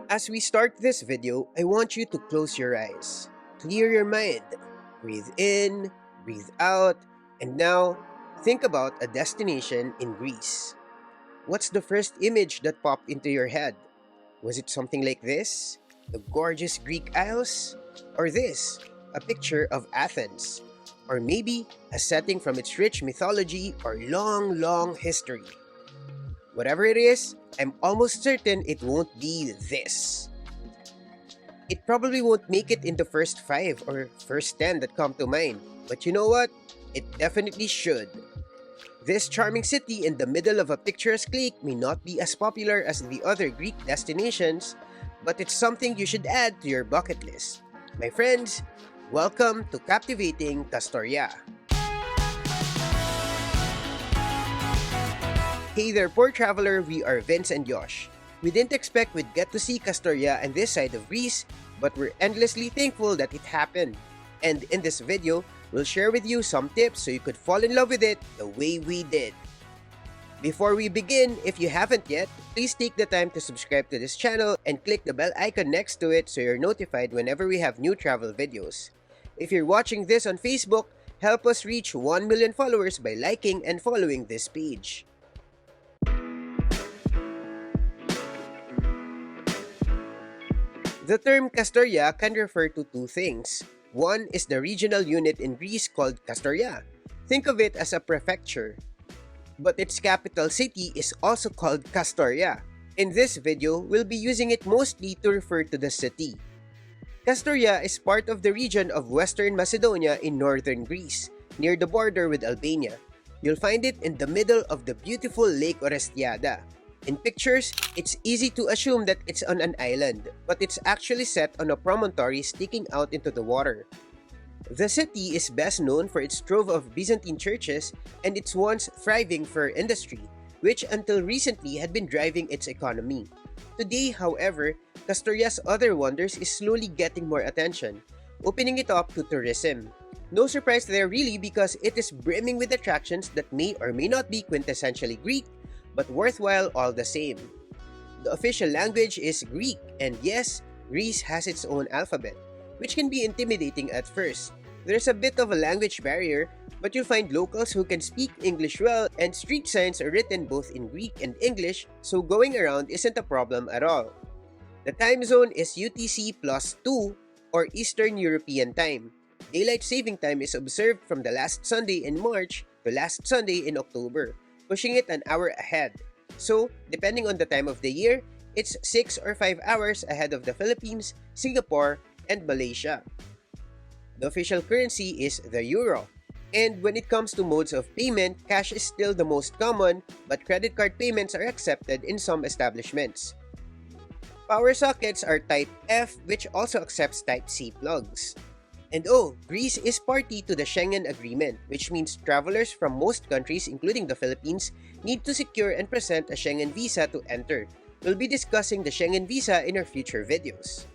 As we start this video, I want you to close your eyes, clear your mind, breathe in, breathe out, and now think about a destination in Greece. What's the first image that popped into your head? Was it something like this? The gorgeous Greek Isles? Or this? A picture of Athens? Or maybe a setting from its rich mythology or long history? Whatever it is, I'm almost certain it won't be this. It probably won't make it in the first 5 or first 10 that come to mind, but you know what? It definitely should. This charming city in the middle of a picturesque lake may not be as popular as the other Greek destinations, but it's something you should add to your bucket list. My friends, welcome to captivating Castoria. Hey there, poor traveler, we are Vince and Josh. We didn't expect we'd get to see Castoria and this side of Greece, but we're endlessly thankful that it happened. And in this video, we'll share with you some tips so you could fall in love with it the way we did. Before we begin, if you haven't yet, please take the time to subscribe to this channel and click the bell icon next to it so you're notified whenever we have new travel videos. If you're watching this on Facebook, help us reach 1 million followers by liking and following this page. The term Castoria can refer to two things. One is the regional unit in Greece called Kastoria. Think of it as a prefecture. But its capital city is also called Castoria. In this video, we'll be using it mostly to refer to the city. Castoria is part of the region of Western Macedonia in northern Greece, near the border with Albania. You'll find it in the middle of the beautiful Lake Orestiada. In pictures, it's easy to assume that it's on an island, but it's actually set on a promontory sticking out into the water. The city is best known for its trove of Byzantine churches and its once thriving fur industry, which until recently had been driving its economy. Today, however, Castoria's other wonders is slowly getting more attention, opening it up to tourism. No surprise there really because it is brimming with attractions that may or may not be quintessentially Greek, but worthwhile all the same. The official language is Greek, and yes, Greece has its own alphabet, which can be intimidating at first. There's a bit of a language barrier, but you'll find locals who can speak English well, and street signs are written both in Greek and English, so going around isn't a problem at all. The time zone is UTC plus 2 or Eastern European Time. Daylight saving time is observed from the last Sunday in March to last Sunday in October, pushing it an hour ahead. So, depending on the time of the year, it's 6 or 5 hours ahead of the Philippines, Singapore, and Malaysia. The official currency is the euro. And when it comes to modes of payment, cash is still the most common, but credit card payments are accepted in some establishments. Power sockets are Type F, which also accepts Type C plugs. And Greece is party to the Schengen Agreement, which means travelers from most countries, including the Philippines, need to secure and present a Schengen visa to enter. We'll be discussing the Schengen visa in our future videos.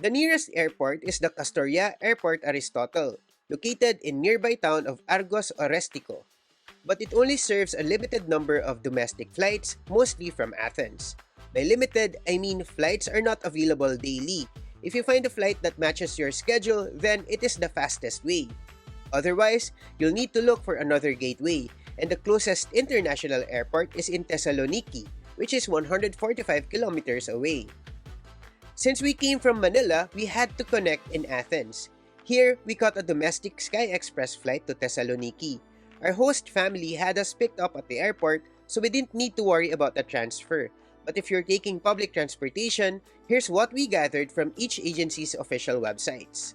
The nearest airport is the Kastoria Airport Aristotle, located in nearby town of Argos Orestico. But it only serves a limited number of domestic flights, mostly from Athens. By limited, I mean flights are not available daily. If you find a flight that matches your schedule, then it is the fastest way. Otherwise, you'll need to look for another gateway, and the closest international airport is in Thessaloniki, which is 145 kilometers away. Since we came from Manila, we had to connect in Athens. Here, we caught a domestic Sky Express flight to Thessaloniki. Our host family had us picked up at the airport, so we didn't need to worry about the transfer. But if you're taking public transportation, here's what we gathered from each agency's official websites.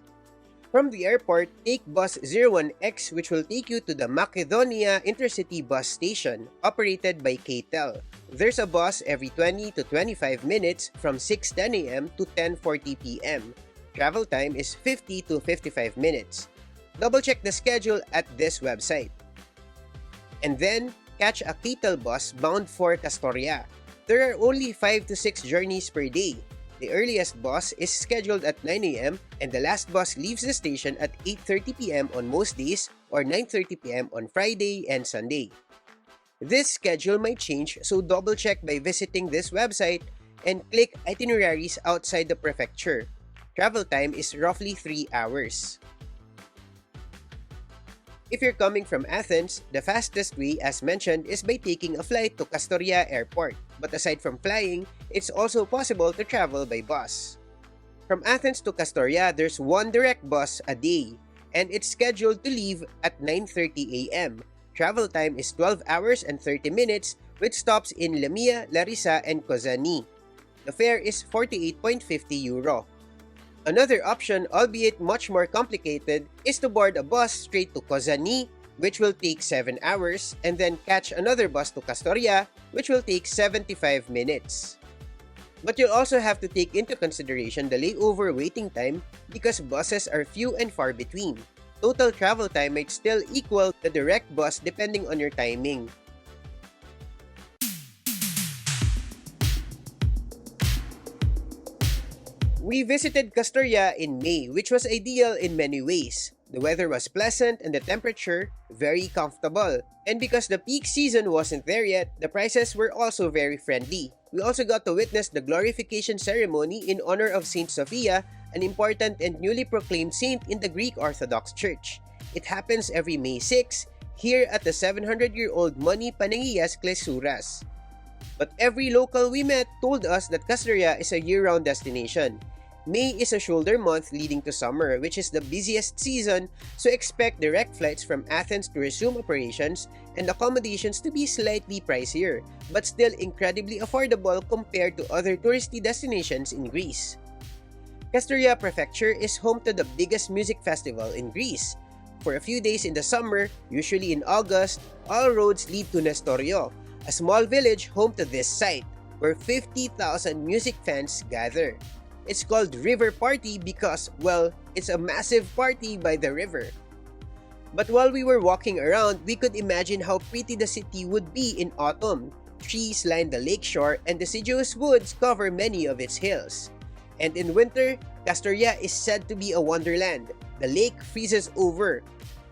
From the airport, take bus 01X, which will take you to the Macedonia Intercity Bus Station, operated by KTEL. There's a bus every 20 to 25 minutes from 6:10 a.m. to 10:40 p.m. Travel time is 50 to 55 minutes. Double-check the schedule at this website. And then, catch a KTEL bus bound for Castoria. There are only 5 to 6 journeys per day. The earliest bus is scheduled at 9 a.m. and the last bus leaves the station at 8:30 p.m. on most days or 9:30 p.m. on Friday and Sunday. This schedule might change, so double check by visiting this website and click itineraries outside the prefecture. Travel time is roughly 3 hours. If you're coming from Athens, the fastest way, as mentioned, is by taking a flight to Kastoria Airport. But aside from flying, it's also possible to travel by bus. From Athens to Kastoria, there's one direct bus a day, and it's scheduled to leave at 9:30 a.m. Travel time is 12 hours and 30 minutes with stops in Lamia, Larissa, and Kozani. The fare is €48.50. Another option, albeit much more complicated, is to board a bus straight to Kozani, which will take 7 hours, and then catch another bus to Castoria, which will take 75 minutes. But you'll also have to take into consideration the layover waiting time because buses are few and far between. Total travel time might still equal the direct bus depending on your timing. We visited Castoria in May, which was ideal in many ways. The weather was pleasant and the temperature very comfortable. And because the peak season wasn't there yet, the prices were also very friendly. We also got to witness the glorification ceremony in honor of Saint Sophia, an important and newly proclaimed saint in the Greek Orthodox Church. It happens every May 6, here at the 700-year-old Moni Panangias Klesuras. But every local we met told us that Castoria is a year-round destination. May is a shoulder month leading to summer, which is the busiest season, so expect direct flights from Athens to resume operations and accommodations to be slightly pricier, but still incredibly affordable compared to other touristy destinations in Greece. Castoria Prefecture is home to the biggest music festival in Greece. For a few days in the summer, usually in August, all roads lead to Nestorio, a small village home to this site, where 50,000 music fans gather. It's called River Party because, well, it's a massive party by the river. But while we were walking around, we could imagine how pretty the city would be in autumn. Trees line the lakeshore and deciduous woods cover many of its hills. And in winter, Castoria is said to be a wonderland. The lake freezes over.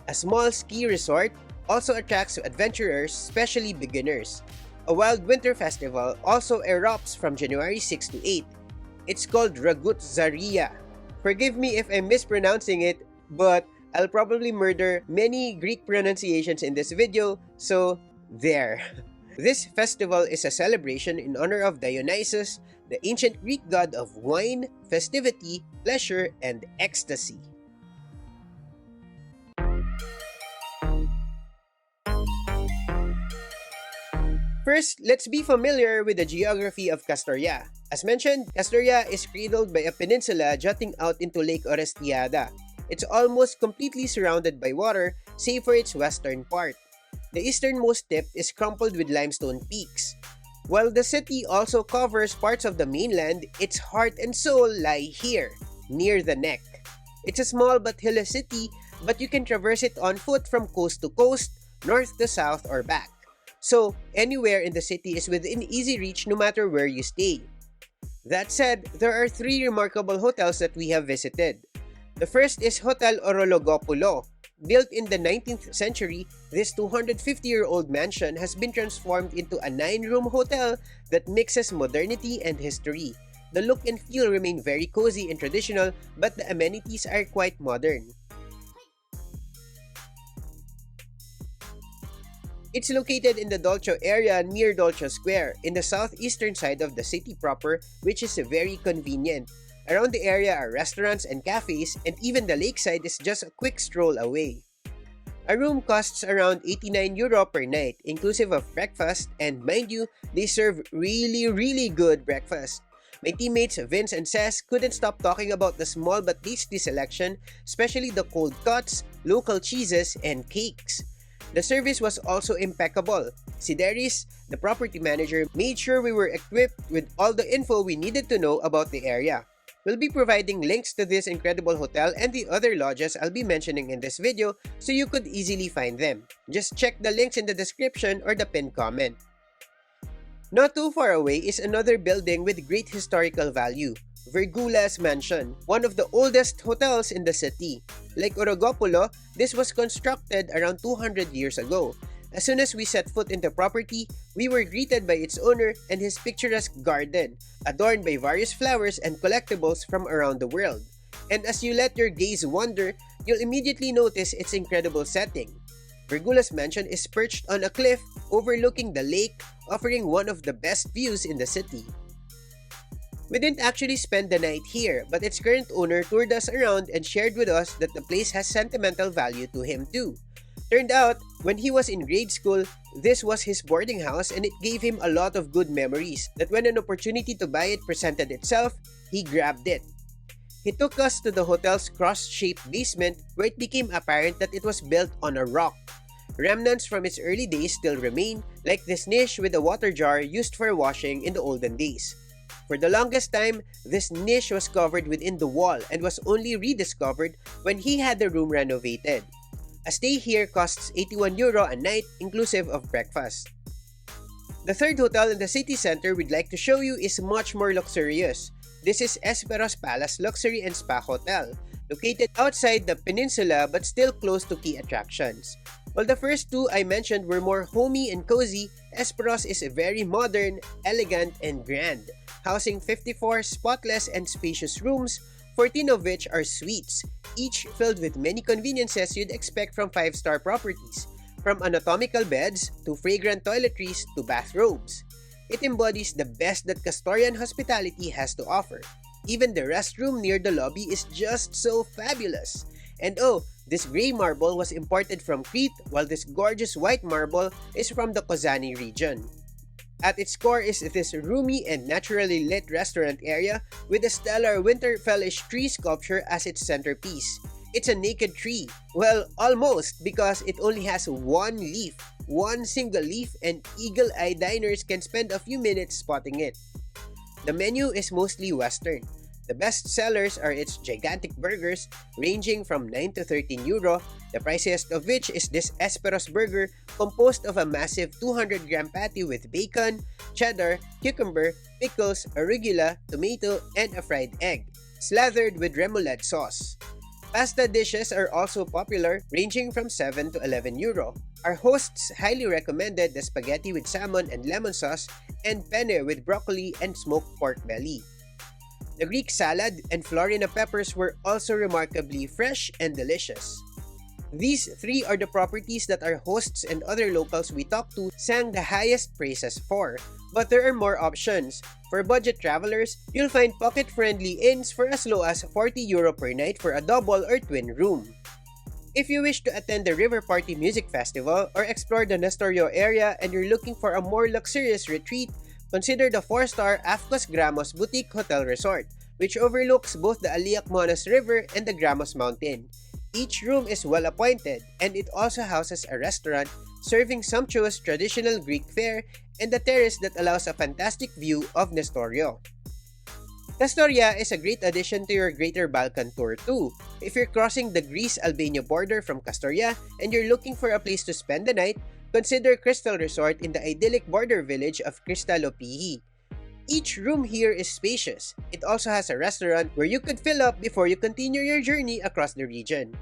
A small ski resort also attracts adventurers, especially beginners. A wild winter festival also erupts from January 6 to 8. It's called Ragut Zaria. Forgive me if I'm mispronouncing it, but I'll probably murder many Greek pronunciations in this video, so there. This festival is a celebration in honor of Dionysus, the ancient Greek god of wine, festivity, pleasure, and ecstasy. First, let's be familiar with the geography of Castoria. As mentioned, Castoria is cradled by a peninsula jutting out into Lake Orestiada. It's almost completely surrounded by water, save for its western part. The easternmost tip is crumpled with limestone peaks. While the city also covers parts of the mainland, its heart and soul lie here, near the neck. It's a small but hilly city, but you can traverse it on foot from coast to coast, north to south, or back. So, anywhere in the city is within easy reach no matter where you stay. That said, there are 3 remarkable hotels that we have visited. The first is Hotel Orologopulo. Built in the 19th century, this 250-year-old mansion has been transformed into a 9-room hotel that mixes modernity and history. The look and feel remain very cozy and traditional, but the amenities are quite modern. It's located in the Dolcio area near Dolcio Square, in the southeastern side of the city proper, which is very convenient. Around the area are restaurants and cafes, and even the lakeside is just a quick stroll away. A room costs around €89 per night, inclusive of breakfast, and mind you, they serve really good breakfast. My teammates Vince and Cess couldn't stop talking about the small but tasty selection, especially the cold cuts, local cheeses, and cakes. The service was also impeccable. Si Deris, the property manager, made sure we were equipped with all the info we needed to know about the area. We'll be providing links to this incredible hotel and the other lodges I'll be mentioning in this video so you could easily find them. Just check the links in the description or the pinned comment. Not too far away is another building with great historical value, Virgula's Mansion, one of the oldest hotels in the city. Like Orogopulo, this was constructed around 200 years ago. As soon as we set foot in the property, we were greeted by its owner and his picturesque garden, adorned by various flowers and collectibles from around the world. And as you let your gaze wander, you'll immediately notice its incredible setting. Virgula's mansion is perched on a cliff overlooking the lake, offering one of the best views in the city. We didn't actually spend the night here, but its current owner toured us around and shared with us that the place has sentimental value to him too. Turned out, when he was in grade school, this was his boarding house and it gave him a lot of good memories that when an opportunity to buy it presented itself, he grabbed it. He took us to the hotel's cross-shaped basement where it became apparent that it was built on a rock. Remnants from its early days still remain, like this niche with a water jar used for washing in the olden days. For the longest time, this niche was covered within the wall and was only rediscovered when he had the room renovated. A stay here costs €81 a night inclusive of breakfast. The third hotel in the city center we'd like to show you is much more luxurious. This is Esperos Palace Luxury and Spa Hotel, located outside the peninsula but still close to key attractions. While the first two I mentioned were more homey and cozy, Esperos is very modern, elegant, and grand, housing 54 spotless and spacious rooms, 14 of which are suites, each filled with many conveniences you'd expect from 5-star properties, from anatomical beds to fragrant toiletries to bathrobes. It embodies the best that Castorian hospitality has to offer. Even the restroom near the lobby is just so fabulous. And oh, this gray marble was imported from Crete, while this gorgeous white marble is from the Kozani region. At its core is this roomy and naturally lit restaurant area with a stellar Winterfellish tree sculpture as its centerpiece. It's a naked tree. Well, almost, because it only has one leaf. One single leaf, and eagle-eye diners can spend a few minutes spotting it. The menu is mostly Western. The best sellers are its gigantic burgers, ranging from 9 to €13, the priciest of which is this Esperos burger composed of a massive 200-gram patty with bacon, cheddar, cucumber, pickles, arugula, tomato, and a fried egg, slathered with remoulade sauce. Pasta dishes are also popular, ranging from 7 to €11. Our hosts highly recommended the spaghetti with salmon and lemon sauce and penne with broccoli and smoked pork belly. The Greek salad and Florina peppers were also remarkably fresh and delicious. These three are the properties that our hosts and other locals we talked to sang the highest praises for. But there are more options. For budget travelers, you'll find pocket-friendly inns for as low as €40 per night for a double or twin room. If you wish to attend the River Party Music Festival or explore the Nestorio area and you're looking for a more luxurious retreat, consider the 4-star Afcos Gramos Boutique Hotel Resort, which overlooks both the Aliac Monas River and the Gramos Mountain. Each room is well appointed, and it also houses a restaurant serving sumptuous traditional Greek fare and a terrace that allows a fantastic view of Nestorio. Castoria is a great addition to your Greater Balkan tour too. If you're crossing the Greece-Albania border from Castoria and you're looking for a place to spend the night, consider Crystal Resort in the idyllic border village of Kristalopihi. Each room here is spacious. It also has a restaurant where you could fill up before you continue your journey across the region.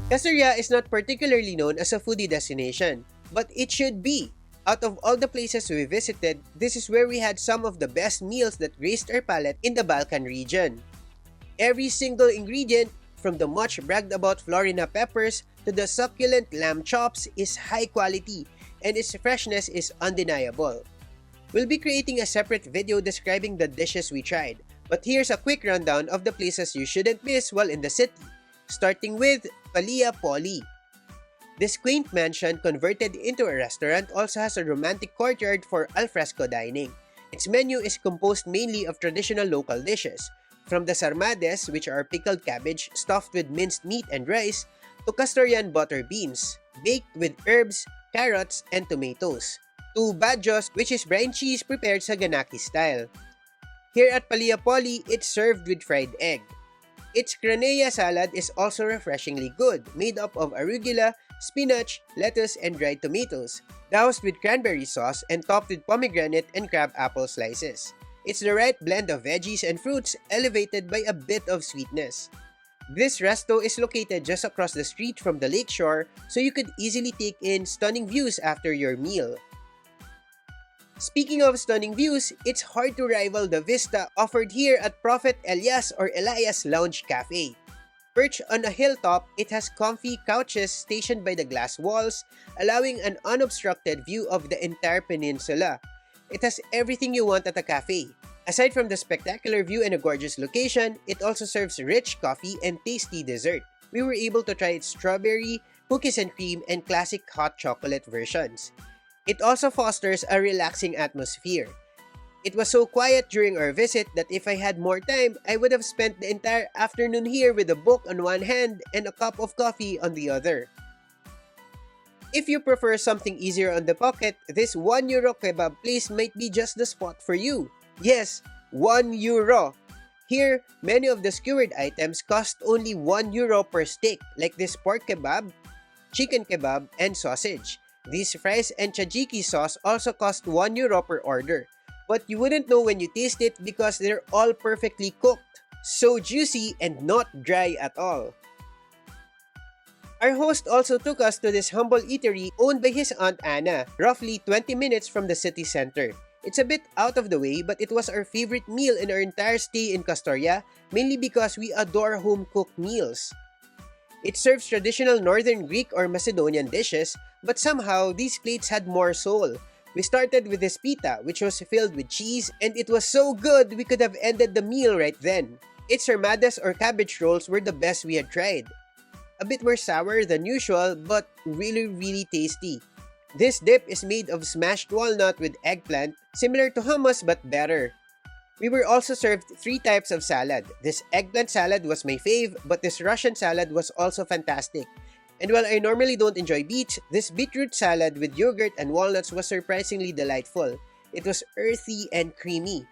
Castoria is not particularly known as a foodie destination, but it should be. Out of all the places we visited, this is where we had some of the best meals that graced our palate in the Balkan region. Every single ingredient, from the much bragged about Florina peppers to the succulent lamb chops, is high quality and its freshness is undeniable. We'll be creating a separate video describing the dishes we tried, but here's a quick rundown of the places you shouldn't miss while in the city, starting with Palia Poli. This quaint mansion converted into a restaurant also has a romantic courtyard for alfresco dining. Its menu is composed mainly of traditional local dishes, from the sarmades, which are pickled cabbage stuffed with minced meat and rice, to Castorian butter beans, baked with herbs, carrots, and tomatoes, to badjos, which is brine cheese prepared sa ganaki style. Here at Palia Poli, it's served with fried egg. Its cranea salad is also refreshingly good, made up of arugula, spinach, lettuce, and dried tomatoes, doused with cranberry sauce and topped with pomegranate and crab apple slices. It's the right blend of veggies and fruits elevated by a bit of sweetness. This resto is located just across the street from the lakeshore, so you could easily take in stunning views after your meal. Speaking of stunning views, it's hard to rival the vista offered here at Prophet Elias or Elias Lounge Cafe. Perched on a hilltop, it has comfy couches stationed by the glass walls, allowing an unobstructed view of the entire peninsula. It has everything you want at a cafe. Aside from the spectacular view and a gorgeous location, it also serves rich coffee and tasty dessert. We were able to try its strawberry, cookies and cream, and classic hot chocolate versions. It also fosters a relaxing atmosphere. It was so quiet during our visit that if I had more time, I would have spent the entire afternoon here with a book on one hand and a cup of coffee on the other. If you prefer something easier on the pocket, this €1 kebab place might be just the spot for you. Yes, €1. Here, many of the skewered items cost only €1 per steak, like this pork kebab, chicken kebab, and sausage. These fries and tzatziki sauce also cost €1 per order. But you wouldn't know when you taste it because they're all perfectly cooked. So juicy and not dry at all. Our host also took us to this humble eatery owned by his Aunt Anna, roughly 20 minutes from the city center. It's a bit out of the way, but it was our favorite meal in our entire stay in Castoria, mainly because we adore home-cooked meals. It serves traditional Northern Greek or Macedonian dishes, but somehow these plates had more soul. We started with this pita, which was filled with cheese, and it was so good we could have ended the meal right then. Its armadas or cabbage rolls were the best we had tried. A bit more sour than usual, but really tasty. This dip is made of smashed walnut with eggplant, similar to hummus but better. We were also served 3 types of salad. This eggplant salad was my fave, but this Russian salad was also fantastic. And while I normally don't enjoy beets, this beetroot salad with yogurt and walnuts was surprisingly delightful. It was earthy and creamy.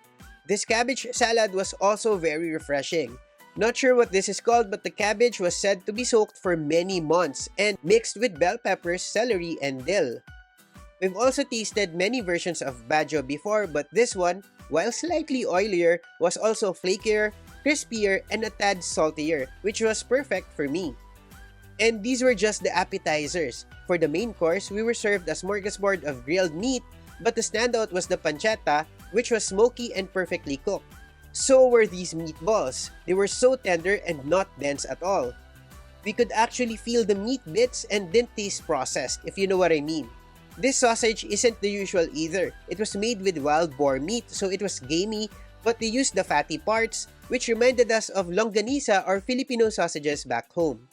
This cabbage salad was also very refreshing. Not sure what this is called, but the cabbage was said to be soaked for many months and mixed with bell peppers, celery, and dill. We've also tasted many versions of bajo before, but this one, while slightly oilier, was also flakier, crispier, and a tad saltier, which was perfect for me. And these were just the appetizers. For the main course, we were served a smorgasbord of grilled meat, but the standout was the pancetta, which was smoky and perfectly cooked. So were these meatballs. They were so tender and not dense at all. We could actually feel the meat bits and didn't taste processed, if you know what I mean. This sausage isn't the usual either. It was made with wild boar meat, so it was gamey, but they used the fatty parts, which reminded us of longanisa or Filipino sausages back home.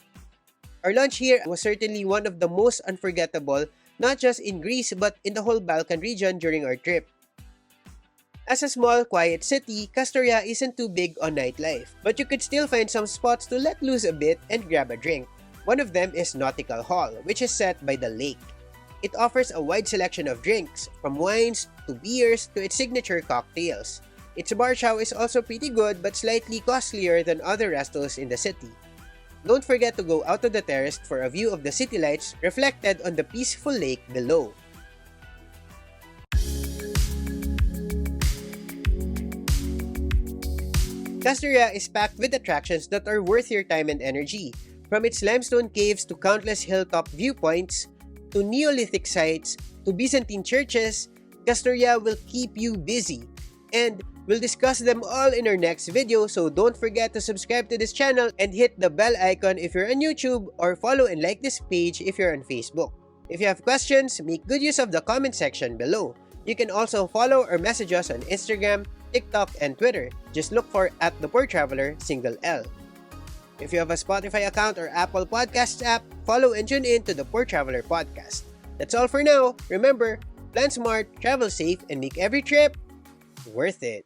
Our lunch here was certainly one of the most unforgettable, not just in Greece but in the whole Balkan region during our trip. As a small, quiet city, Kastoria isn't too big on nightlife, but you could still find some spots to let loose a bit and grab a drink. One of them is Nautical Hall, which is set by the lake. It offers a wide selection of drinks, from wines to beers to its signature cocktails. Its bar chow is also pretty good but slightly costlier than other restos in the city. Don't forget to go out to the terrace for a view of the city lights reflected on the peaceful lake below. Castoria is packed with attractions that are worth your time and energy. From its limestone caves to countless hilltop viewpoints, to Neolithic sites, to Byzantine churches, Castoria will keep you busy. And we'll discuss them all in our next video, so don't forget to subscribe to this channel and hit the bell icon if you're on YouTube, or follow and like this page if you're on Facebook. If you have questions, make good use of the comment section below. You can also follow or message us on Instagram, TikTok, and Twitter. Just look for @thepoortraveler, single L. If you have a Spotify account or Apple Podcasts app, follow and tune in to the Poor Traveler Podcast. That's all for now. Remember, plan smart, travel safe, and make every trip worth it.